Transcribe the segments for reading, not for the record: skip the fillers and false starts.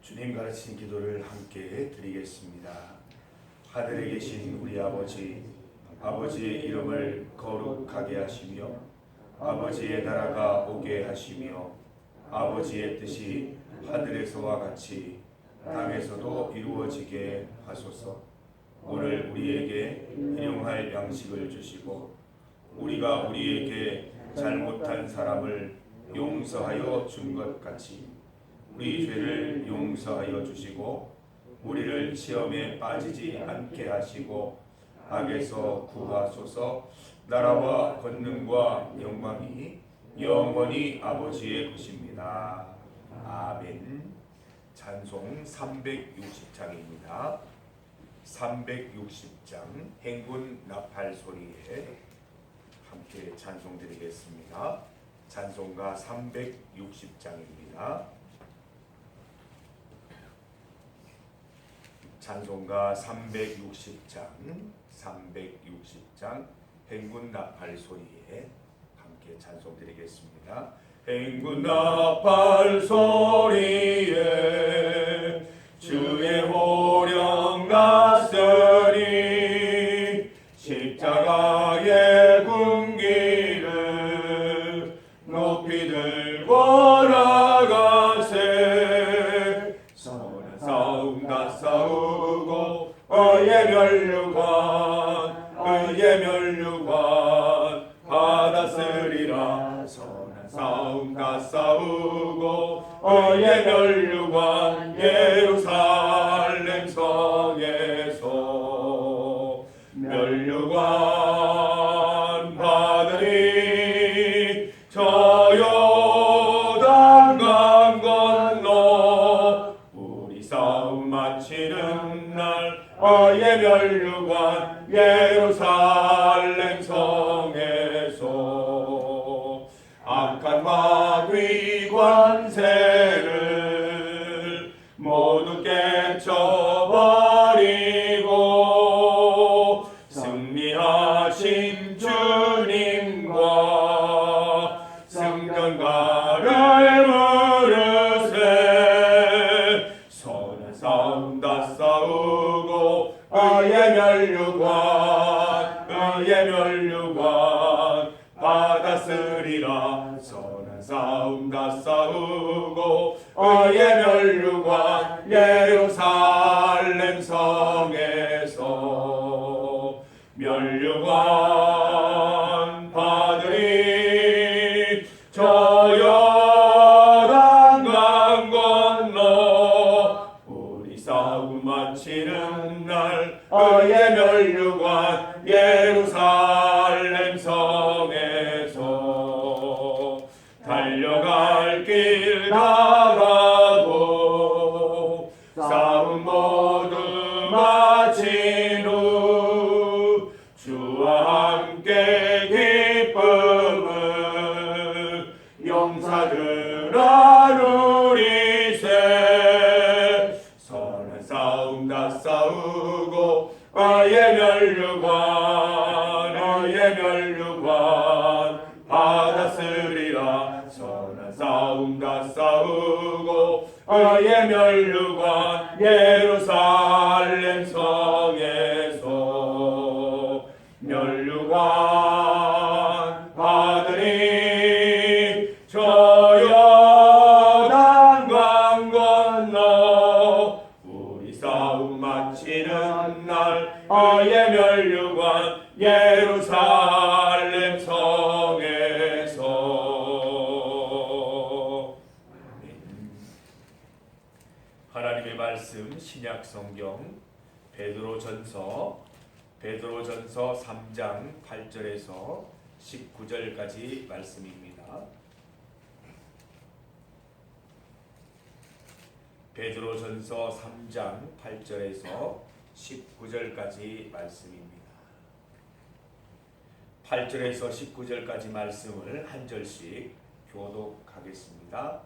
주님 가르친 기도를 함께 드리겠습니다. 하늘에 계신 우리 아버지, 아버지의 이름을 거룩하게 하시며 아버지의 나라가 오게 하시며 아버지의 뜻이 하늘에서와 같이 땅에서도 이루어지게 하소서. 오늘 우리에게 일용할 양식을 주시고 우리가 우리에게 잘못한 사람을 용서하여 준 것 같이 우리 죄를 용서하여 주시고 우리를 시험에 빠지지 않게 하시고 악에서 구하소서. 나라와 권능과 영광이 영원히 아버지의 것입니다. 아멘. 찬송 360장입니다. 360장 행군 나팔 소리에 함께 찬송드리겠습니다. 찬송가 360장입니다. 찬송가 360장 행군 나팔 소리에 함께 찬송드리겠습니다. 행군 나팔 소리에 주의 호령 났으니 십자가의 군기를 높이 들고 나가세. 선한 싸움 다 싸우고 의의 면류관 받았으리라. 선한 싸움 다 싸우고 의의 면류관 예루살렘 성에서 면류관 받으리. 저 요단강 건너 우리 싸움 마치는 날 의의 면류관 예루살렘 성에서 악한 마귀 관세를 모두 깨쳐버리고 승리하신 주님과 승전가를 부르세. 선한 싸움 다 싸우고 의의 면류관 받았으리라. 선한 싸움 다 싸우고 의의 면류관 예루살렘 성에서 면류관 받으리. 저 요단강 건너 우리 싸움 마치는 날 의의 면류관 예루살렘 성에서 달려갈 길 다 가고 싸움 모두 마친 후 주와 함께 기쁨을 용사들아 누리세. 선한 싸움 다 싸우고 의의 면류관 받았으리라. 선한 싸움 다 싸우고 의의 면류관 예루살렘 성에서 면류관 받으리. 저 요단강 건너 우리 싸움 마치는 날 의의 면류관 예루살렘 성에서. 하나님의 말씀 신약 성경 베드로전서 3장 8절에서 19절까지 말씀입니다. 베드로전서 3장 8절에서 19절까지 말씀입니다. 8절에서 19절까지 말씀을 한 절씩 교독하겠습니다.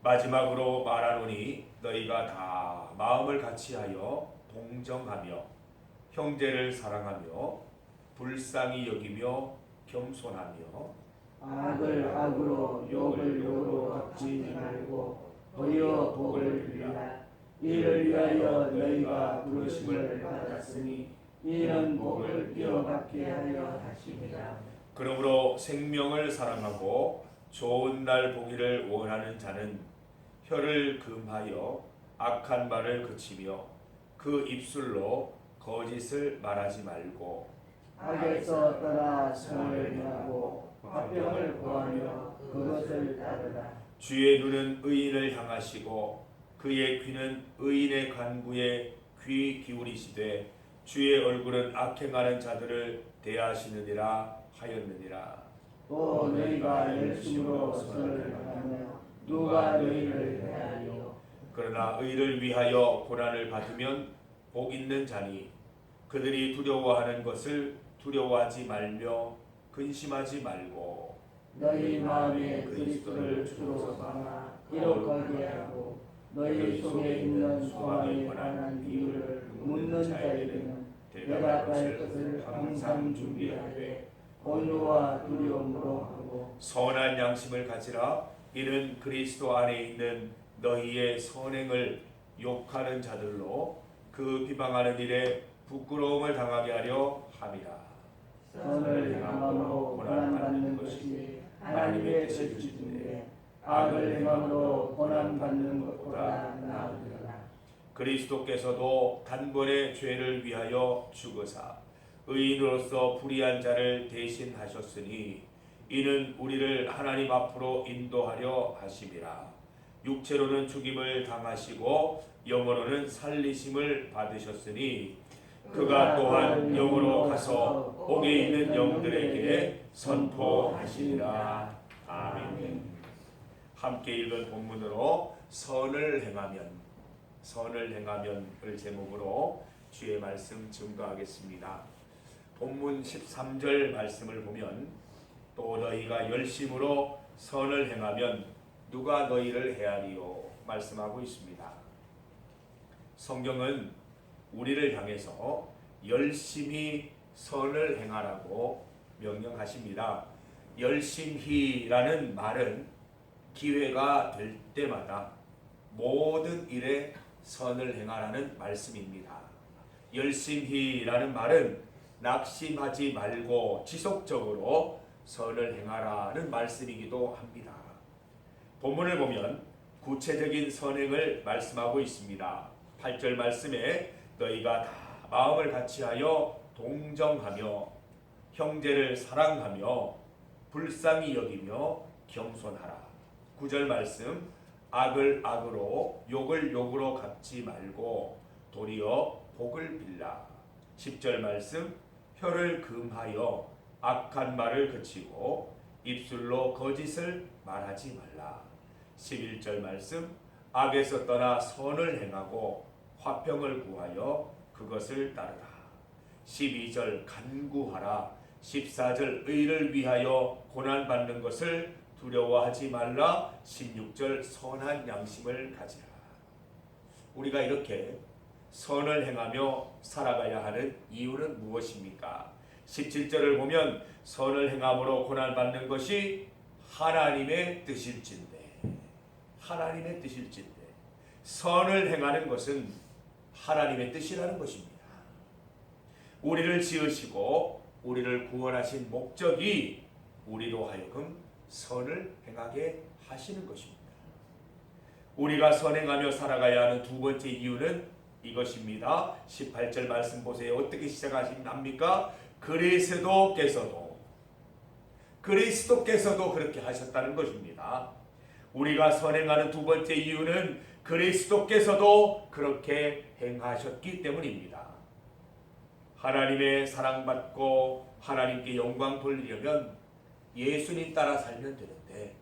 마지막으로 말하노니 너희가 다 마음을 같이하여 동정하며 형제를 사랑하며 불쌍히 여기며 겸손하며 악을 악으로 욕을 욕으로 갚지 말고 도리어 복을 빌라. 이를 위하여 너희가 부르심을 받았으니 이는 복을 이어받게 하려 하심이라. 그러므로 생명을 사랑하고 좋은 날 보기를 원하는 자는 혀를 금하여 악한 말을 그치며 그 입술로 거짓을 말하지 말고 악에서 떠나 선을 행하고 화평을 구하며 그것을 따르라. 주의 눈은 의인을 향하시고 그의 귀는 의인의 간구에 귀 기울이시되 주의 얼굴은 악행하는 자들을 대하시느니라 하였느니라. 또 너희가 열심으로 선을 행하며 누가 너희를 해하리요. 그러나 의를 위하여 고난을 받으면 복 있는 자니 그들이 두려워하는 것을 두려워하지 말며 근심하지 말고 너희 마음에 그리스도를 주로 삼아 기록하게 하고 너희 속에 있는 소망에 관한 비유를 묻는 자에게는 대답할 것을 항상 준비하되 온유와 두려움으로 하고 선한 양심을 가지라. 이는 그리스도 안에 있는 너희의 선행을 욕하는 자들로 그 비방하는 일에 부끄러움을 당하게 하려 함이라. 선을 행함으로 고난받는 것이 하나님의 뜻이신데 악을 행함으로 고난받는 것보다 나으리라. 그리스도께서도 단번에 죄를 위하여 죽으사 의인으로서 불의한 자를 대신하셨으니 이는 우리를 하나님 앞으로 인도하려 하심이라. 육체로는 죽임을 당하시고 영으로는 살리심을 받으셨으니 그가 또한 영으로 가서 옥에 있는 영들에게 선포하시리라. 아멘. 함께 읽은 본문으로 선을 행하면을 제목으로 주의 말씀 증거하겠습니다. 본문 13절 말씀을 보면 또 너희가 열심으로 선을 행하면 누가 너희를 해하리요 말씀하고 있습니다. 성경은 우리를 향해서 열심히 선을 행하라고 명령하십니다. 열심히라는 말은 기회가 될 때마다 모든 일에 선을 행하라는 말씀입니다. 열심히라는 말은 낙심하지 말고 지속적으로 선을 행하라는 말씀이기도 합니다. 본문을 보면 구체적인 선행을 말씀하고 있습니다. 8절 말씀에 너희가 다 마음을 같이하여 동정하며 형제를 사랑하며 불쌍히 여기며 겸손하라. 9절 말씀 악을 악으로 욕을 욕으로 갚지 말고 도리어 복을 빌라. 10절 말씀 혀를 금하여 악한 말을 그치고 입술로 거짓을 말하지 말라. 11절 말씀 악에서 떠나 선을 행하고 화평을 구하여 그것을 따르라. 12절 간구하라. 14절 의를 위하여 고난받는 것을 두려워하지 말라. 16절 선한 양심을 가지라. 우리가 이렇게 선을 행하며 살아가야 하는 이유는 무엇입니까? 17절을 보면 선을 행함으로 고난받는 것이 하나님의 뜻일진데 선을 행하는 것은 하나님의 뜻이라는 것입니다. 우리를 지으시고 우리를 구원하신 목적이 우리로 하여금 선을 행하게 하시는 것입니다. 우리가 선행하며 살아가야 하는 두 번째 이유는 이것입니다. 18절 말씀 보세요. 어떻게 시작하십니까? 그리스도께서도 그렇게 하셨다는 것입니다. 우리가 선행하는 두 번째 이유는 그리스도께서도 그렇게 행하셨기 때문입니다. 하나님의 사랑받고 하나님께 영광 돌리려면 예수님 따라 살면 되는데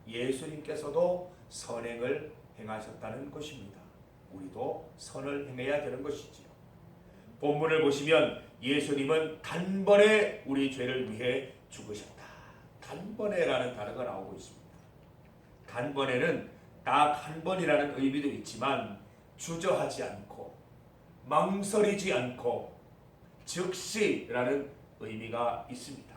예수님께서도 선행을 행하셨다는 것입니다. 우리도 선을 행해야 되는 것이지요. 본문을 보시면 예수님은 단번에 우리 죄를 위해 죽으셨다. 단번에라는 단어가 나오고 있습니다. 단번에는 딱 한 번이라는 의미도 있지만 주저하지 않고 망설이지 않고 즉시라는 의미가 있습니다.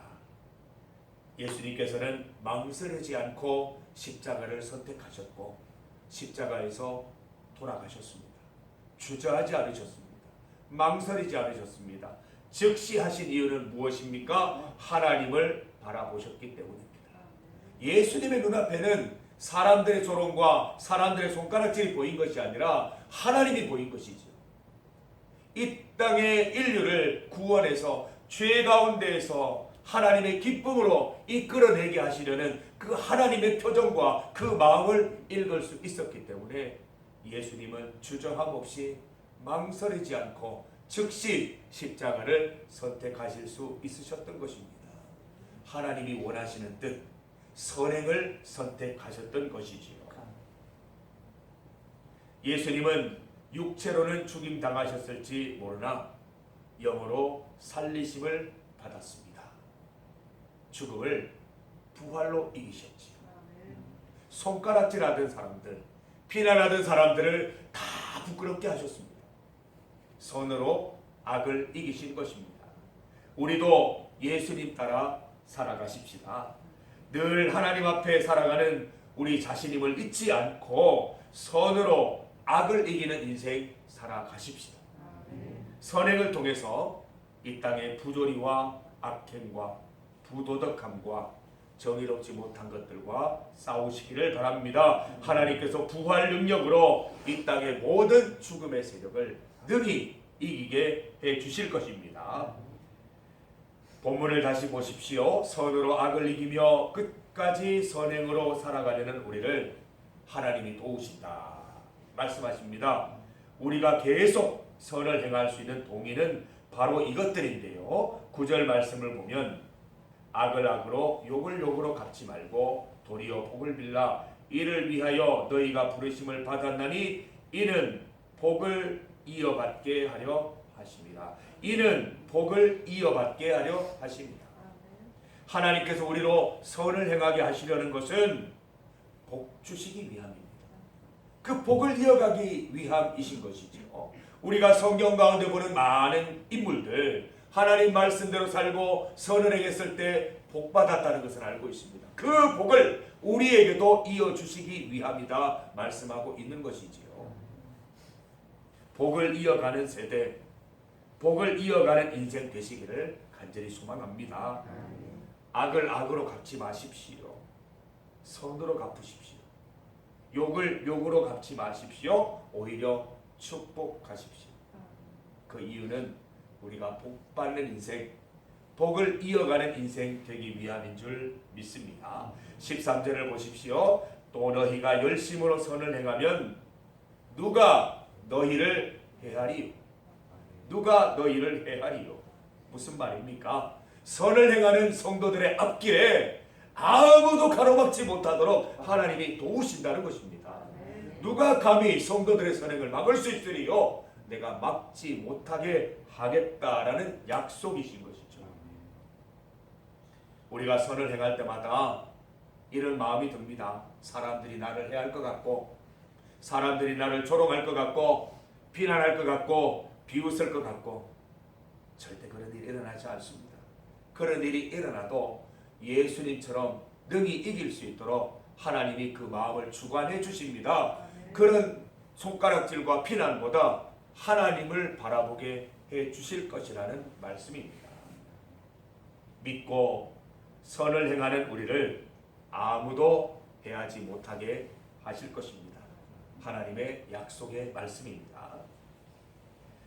예수님께서는 망설이지 않고 십자가를 선택하셨고 십자가에서 돌아가셨습니다. 주저하지 않으셨습니다. 망설이지 않으셨습니다. 즉시 하신 이유는 무엇입니까? 하나님을 바라보셨기 때문입니다. 예수님의 눈앞에는 사람들의 조롱과 사람들의 손가락질이 보인 것이 아니라 하나님이 보인 것이죠. 이 땅의 인류를 구원해서 죄 가운데에서 하나님의 기쁨으로 이끌어내게 하시려는 그 하나님의 표정과 그 마음을 읽을 수 있었기 때문에 예수님은 주저함 없이 망설이지 않고 즉시 십자가를 선택하실 수 있으셨던 것입니다. 하나님이 원하시는 뜻, 선행을 선택하셨던 것이지요. 예수님은 육체로는 죽임 당하셨을지 모르나 영으로 살리심을 받았습니다. 죽음을 부활로 이기셨지요. 손가락질하던 사람들, 비난하던 사람들을 다 부끄럽게 하셨습니다. 선으로 악을 이기신 것입니다. 우리도 예수님 따라 살아가십시다. 늘 하나님 앞에 살아가는 우리 자신임을 잊지 않고 선으로 악을 이기는 인생 살아가십시다. 선행을 통해서 이 땅의 부조리와 악행과 부도덕함과 정의롭지 못한 것들과 싸우시기를 바랍니다. 하나님께서 부활 능력으로 이 땅의 모든 죽음의 세력을 능히 이기게 해 주실 것입니다. 본문을 다시 보십시오. 선으로 악을 이기며 끝까지 선행으로 살아가려는 우리를 하나님이 도우신다 말씀하십니다. 우리가 계속 선을 행할 수 있는 동의는 바로 이것들인데요. 9절 말씀을 보면 악을 악으로 욕을 욕으로 갚지 말고 도리어 복을 빌라 이를 위하여 너희가 부르심을 받았나니 이는 복을 이어받게 하려 하심이라. 이는 복을 이어받게 하려 하십니다. 하나님께서 우리로 선을 행하게 하시려는 것은 복 주시기 위함입니다. 그 복을 이어가기 위함이신 것이죠. 우리가 성경 가운데 보는 많은 인물들 하나님 말씀대로 살고 선을 행했을 때 복 받았다는 것을 알고 있습니다. 그 복을 우리에게도 이어주시기 위함이다 말씀하고 있는 것이지요. 복을 이어가는 세대, 복을 이어가는 인생 되시기를 간절히 소망합니다. 악을 악으로 갚지 마십시오. 선으로 갚으십시오. 욕을 욕으로 갚지 마십시오. 오히려 축복하십시오. 그 이유는 우리가 복 받는 인생, 복을 이어가는 인생 되기 위함인 줄 믿습니다. 13절을 보십시오. 또 너희가 열심으로 선을 행하면 누가 너희를 해하리요? 누가 너희를 해하리요? 무슨 말입니까? 선을 행하는 성도들의 앞길에 아무도 가로막지 못하도록 하나님이 도우신다는 것입니다. 누가 감히 성도들의 선행을 막을 수 있으리요? 내가 막지 못하게 하겠다라는 약속이신 것이죠. 우리가 선을 행할 때마다 이런 마음이 듭니다. 사람들이 나를 해할 것 같고, 사람들이 나를 조롱할 것 같고, 비난할 것 같고, 비웃을 것 같고, 절대 그런 일이 일어나지 않습니다. 그런 일이 일어나도 예수님처럼 능히 이길 수 있도록 하나님이 그 마음을 주관해 주십니다. 그런 손가락질과 비난보다 하나님을 바라보게 해 주실 것이라는 말씀입니다. 믿고 선을 행하는 우리를 아무도 해하지 못하게 하실 것입니다. 하나님의 약속의 말씀입니다.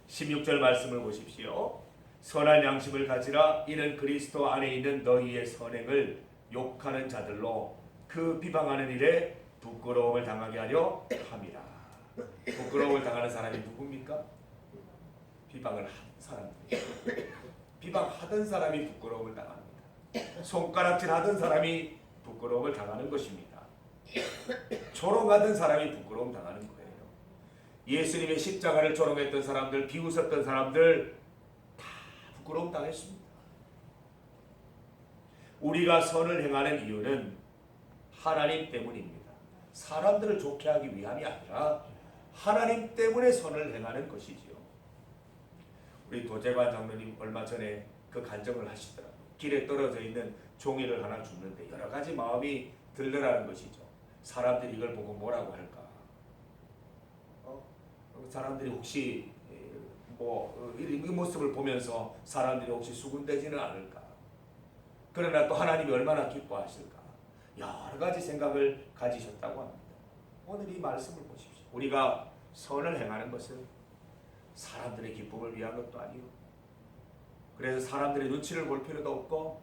16절 말씀을 보십시오. 선한 양심을 가지라. 이는 그리스도 안에 있는 너희의 선행을 욕하는 자들로 그 비방하는 일에 부끄러움을 당하게 하려 함이라. 부끄러움을 당하는 사람이 누굽니까? 비방을 한 사람들. 비방하던 사람이 부끄러움을 당합니다. 손가락질 하던 사람이 부끄러움을 당하는 것입니다. 조롱하던 사람이 부끄러움 당하는 거예요. 예수님의 십자가를 조롱했던 사람들, 비웃었던 사람들 다 부끄러움 당했습니다. 우리가 선을 행하는 이유는 하나님 때문입니다. 사람들을 좋게 하기 위함이 아니라 하나님 때문에 선을 행하는 것이지요. 우리 도재관 장로님 얼마 전에 그 간증을 하시더라고요. 길에 떨어져 있는 종이를 하나 줍는데 여러 가지 마음이 들더라는 것이죠. 사람들이 이걸 보고 뭐라고 할까? 사람들이 혹시 이 모습을 보면서 사람들이 혹시 수군대지는 않을까? 그러나 또 하나님이 얼마나 기뻐하실까? 여러 가지 생각을 가지셨다고 합니다. 오늘 이 말씀을 보십시오. 우리가 선을 행하는 것은 사람들의 기쁨을 위한 것도 아니요. 그래서 사람들의 눈치를 볼 필요도 없고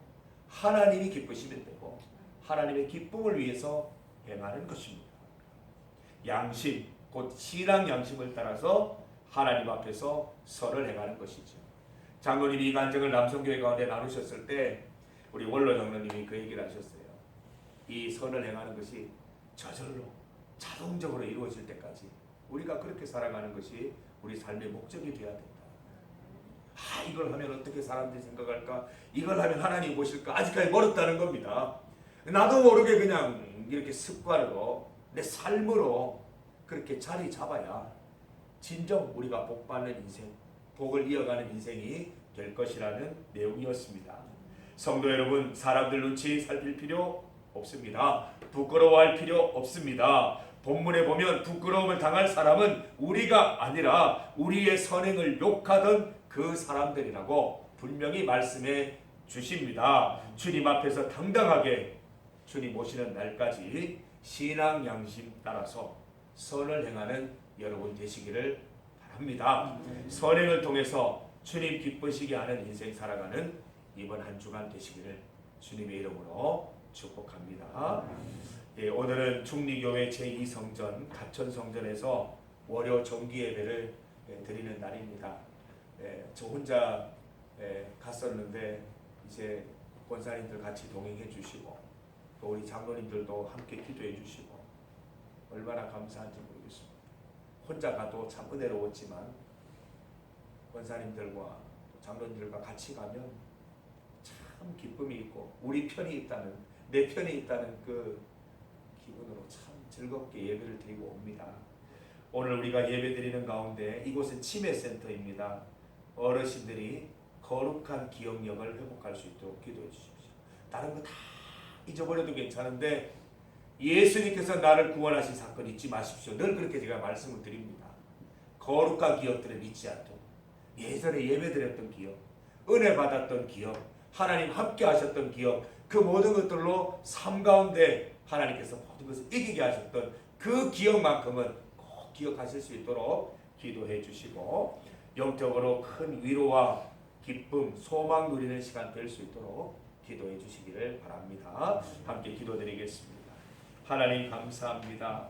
하나님이 기쁘시면 되고 하나님의 기쁨을 위해서 행하는 것입니다. 양심, 곧 신앙 양심을 따라서 하나님 앞에서 선을 행하는 것이죠. 장로님이 이 간증을 남성교회 가운데 나누셨을 때 우리 원로 장로님이 그 얘기를 하셨어요. 이 선을 행하는 것이 저절로 자동적으로 이루어질 때까지 우리가 그렇게 살아가는 것이 우리 삶의 목적이 되어야 된다. 이걸 하면 어떻게 사람들이 생각할까? 이걸 하면 하나님 보실까? 아직까지 멀었다는 겁니다. 나도 모르게 그냥 이렇게 습관으로 내 삶으로 그렇게 자리 잡아야 진정 우리가 복받는 인생, 복을 이어가는 인생이 될 것이라는 내용이었습니다. 성도 여러분, 사람들 눈치 살필 필요 없습니다. 부끄러워할 필요 없습니다. 본문에 보면 부끄러움을 당할 사람은 우리가 아니라 우리의 선행을 욕하던 그 사람들이라고 분명히 말씀해 주십니다. 주님 앞에서 당당하게 주님 오시는 날까지 신앙 양심 따라서 선을 행하는 여러분 되시기를 바랍니다. 선행을 통해서 주님 기쁘시게 하는 인생 살아가는 이번 한 주간 되시기를 주님의 이름으로 축복합니다. 오늘은 중리교회 제2성전 가천성전에서 월요 정기예배를 드리는 날입니다. 저 혼자 갔었는데 이제 권사님들 같이 동행해 주시고 또 우리 장로님들도 함께 기도해 주시고 얼마나 감사한지 모르겠습니다. 혼자 가도 참 은혜로웠지만 권사님들과 장로님들과 같이 가면 참 기쁨이 있고 우리 편이 있다는, 내 편이 있다는 그 기분으로 참 즐겁게 예배를 드리고 옵니다. 오늘 우리가 예배 드리는 가운데 이곳은 치매센터입니다. 어르신들이 거룩한 기억력을 회복할 수 있도록 기도해 주십시오. 다른 거 다 잊어버려도 괜찮은데 예수님께서 나를 구원하신 사건 잊지 마십시오. 늘 그렇게 제가 말씀을 드립니다. 거룩한 기억들을 잊지 않도록 예전에 예배드렸던 기억, 은혜 받았던 기억, 하나님 함께 하셨던 기억, 그 모든 것들로 삶 가운데 하나님께서 모든 것을 이기게 하셨던 그 기억만큼은 꼭 기억하실 수 있도록 기도해 주시고 영적으로 큰 위로와 기쁨, 소망 누리는 시간 될 수 있도록 기도해 주시기를 바랍니다. 함께 기도드리겠습니다. 하나님 감사합니다.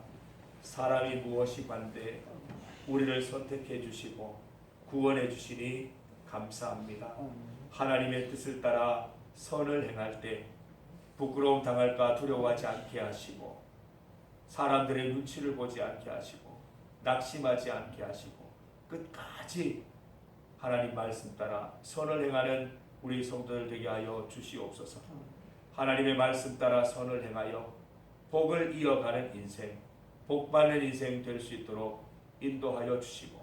사람이 무엇이 반대 우리를 선택해 주시고 구원해 주시니 감사합니다. 하나님의 뜻을 따라 선을 행할 때 부끄러움 당할까 두려워하지 않게 하시고 사람들의 눈치를 보지 않게 하시고 낙심하지 않게 하시고 끝까지 하나님 말씀 따라 선을 행하는 우리 성도들 되게 하여 주시옵소서. 하나님의 말씀 따라 선을 행하여 복을 이어가는 인생, 복받는 인생 될 수 있도록 인도하여 주시고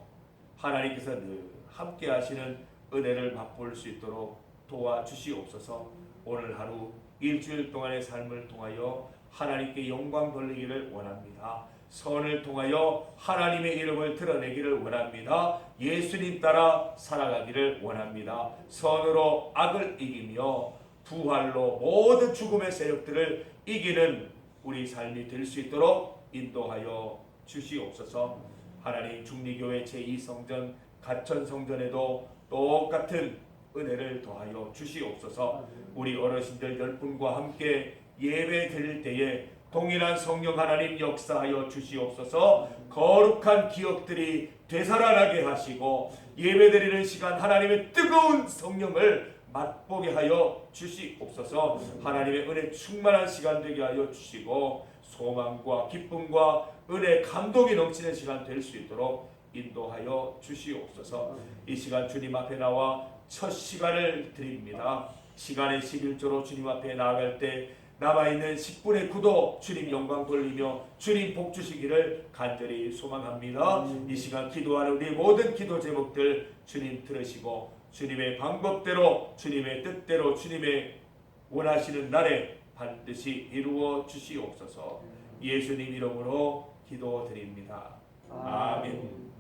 하나님께서 늘 함께 하시는 은혜를 맛볼 수 있도록 도와주시옵소서. 오늘 하루 일주일 동안의 삶을 통하여 하나님께 영광 돌리기를 원합니다. 선을 통하여 하나님의 이름을 드러내기를 원합니다. 예수님 따라 살아가기를 원합니다. 선으로 악을 이기며 부활로 모든 죽음의 세력들을 이기는 우리 삶이 될 수 있도록 인도하여 주시옵소서. 하나님 중리교회 제2성전 가천성전에도 똑같은 은혜를 더하여 주시옵소서. 우리 어르신들 10분과 함께 예배 드릴 때에 동일한 성령 하나님 역사하여 주시옵소서. 거룩한 기억들이 되살아나게 하시고 예배드리는 시간 하나님의 뜨거운 성령을 맛보게 하여 주시옵소서. 하나님의 은혜 충만한 시간 되게 하여 주시고 소망과 기쁨과 은혜 감동이 넘치는 시간 될 수 있도록 인도하여 주시옵소서. 이 시간 주님 앞에 나와 첫 시간을 드립니다. 시간의 11조로 주님 앞에 나아갈 때 남아있는 10분의 구도 주님 영광 돌리며 주님 복 주시기를 간절히 소망합니다. 이 시간 기도하는 우리 모든 기도 제목들 주님 들으시고 주님의 방법대로 주님의 뜻대로 주님의 원하시는 날에 반드시 이루어 주시옵소서. 예수님 이름으로 기도드립니다. 아멘.